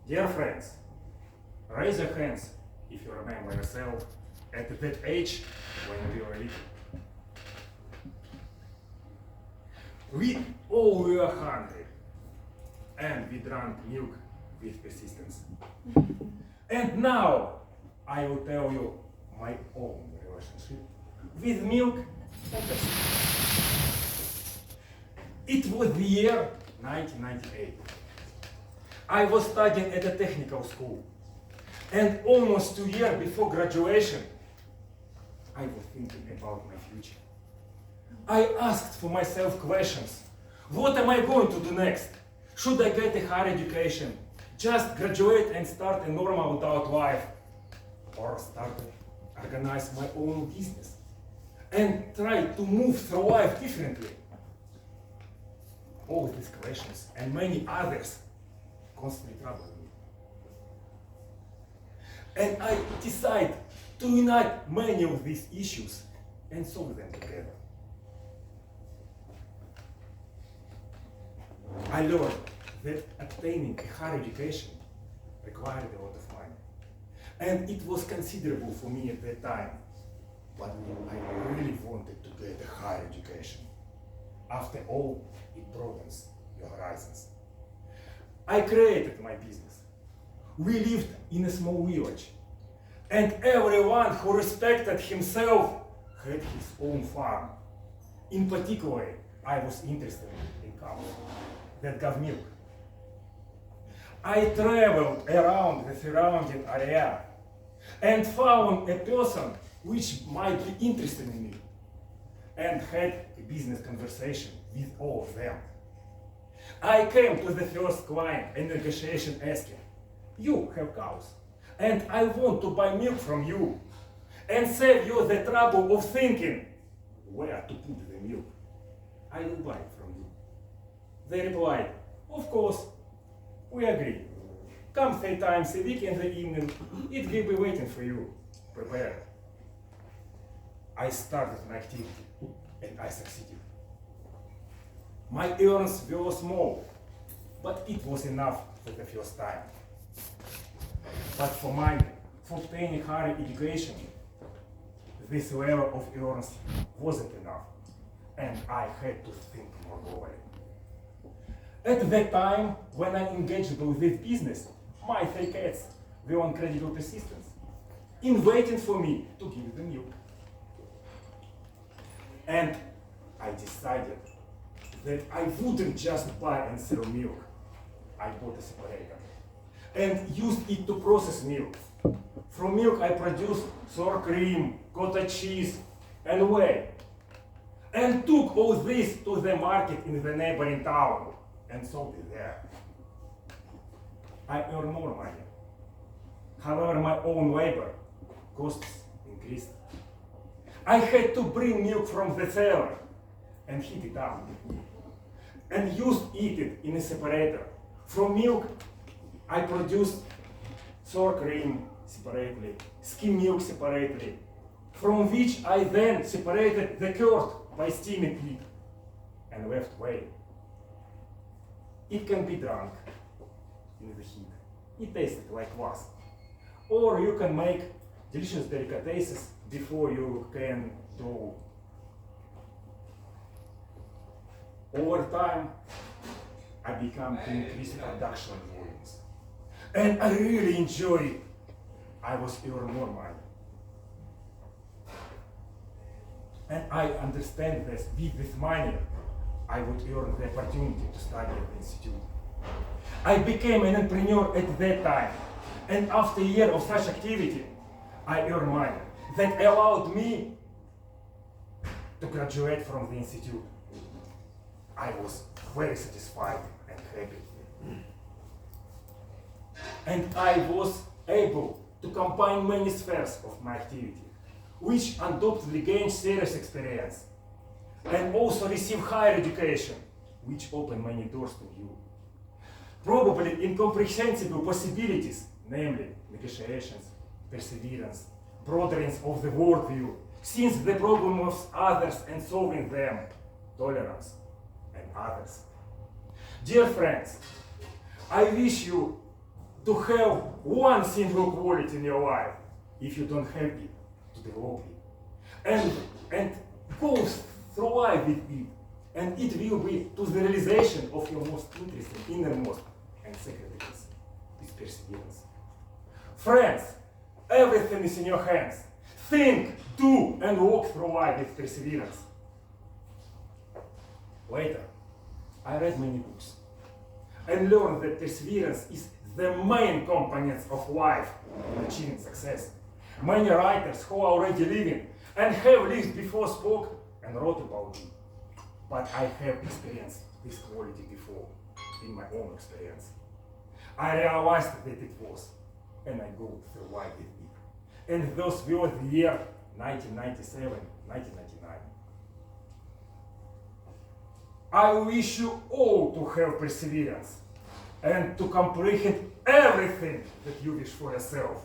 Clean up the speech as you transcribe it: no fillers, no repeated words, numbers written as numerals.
Dear friends, raise your hands if you remember yourself at that age when we were little. We all were hungry and we drank milk with persistence. And now I will tell you my own relationship with milk and persistence. It was the year 1998. I was studying at a technical school, and almost 2 years before graduation, I was thinking about my future. I asked for myself questions. What am I going to do next? Should I get a higher education, just graduate and start a normal adult life, or start to organize my own business and try to move through life differently? All these questions and many others constantly trouble me. And I decide to unite many of these issues and solve them together. I learned that obtaining a higher education required a lot of money. And it was considerable for me at that time. But I really wanted to get a higher education. After all, it broadens your horizons. I created my business. We lived in a small village, and everyone who respected himself had his own farm. In particular, I was interested in cows that gave milk. I traveled around the surrounding area and found a person which might be interested in me and had a business conversation with all of them. I came to the first client in negotiation asking, you have cows, and I want to buy milk from you and save you the trouble of thinking where to put the milk. I will buy it from you. They replied, of course, we agree. Come 3 times a week in the evening, it will be waiting for you, prepared. I started my activity and I succeeded. My earnings were small, but it was enough for the first time. But for obtaining higher education, this level of earnings wasn't enough, and I had to think more globally. At that time, when I engaged with this business, my 3 cats were on credible persistence, in waiting for me to give them milk. And I decided that I wouldn't just buy and sell milk. I bought a separator and used it to process milk. From milk I produced sour cream, cottage cheese, and whey. And took all this to the market in the neighboring town and sold it there. I earned more money. However, my own labor costs increased. I had to bring milk from the cellar and heat it up and used it in a separator. From milk, I produced sour cream separately, skim milk separately, from which I then separated the curd by steaming it and left whey. It can be drunk in the heat. It tasted like kvass. Or you can make delicious delicatessens before you can do. Over time, I began to increase production volumes. And I really enjoyed it. I was earning more money. And I understand that with this money, I would earn the opportunity to study at the institute. I became an entrepreneur at that time. And after a year of such activity, I earned money that allowed me to graduate from the institute. I was very satisfied and happy. And I was able to combine many spheres of my activity, which undoubtedly gained serious experience, and also receive higher education, which opened many doors to you. Probably incomprehensible possibilities, namely negotiations, perseverance, broadening of the worldview, since the problem of others and solving them, tolerance, and others. Dear friends, I wish you to have one single quality in your life if you don't have it, to develop it. And go through life with it. And it will be to the realization of your most interesting, innermost, and sacred dreams with perseverance. Friends, everything is in your hands. Think, do, and walk through life with perseverance. Later, I read many books and learned that perseverance is the main component of life in achieving success. Many writers who are already living and have lived before spoke and wrote about it. But I have experienced this quality before, in my own experience. I realized that it was, and I go through life with it. And those were the year 1997, 1999. I wish you all to have perseverance and to comprehend everything that you wish for yourself.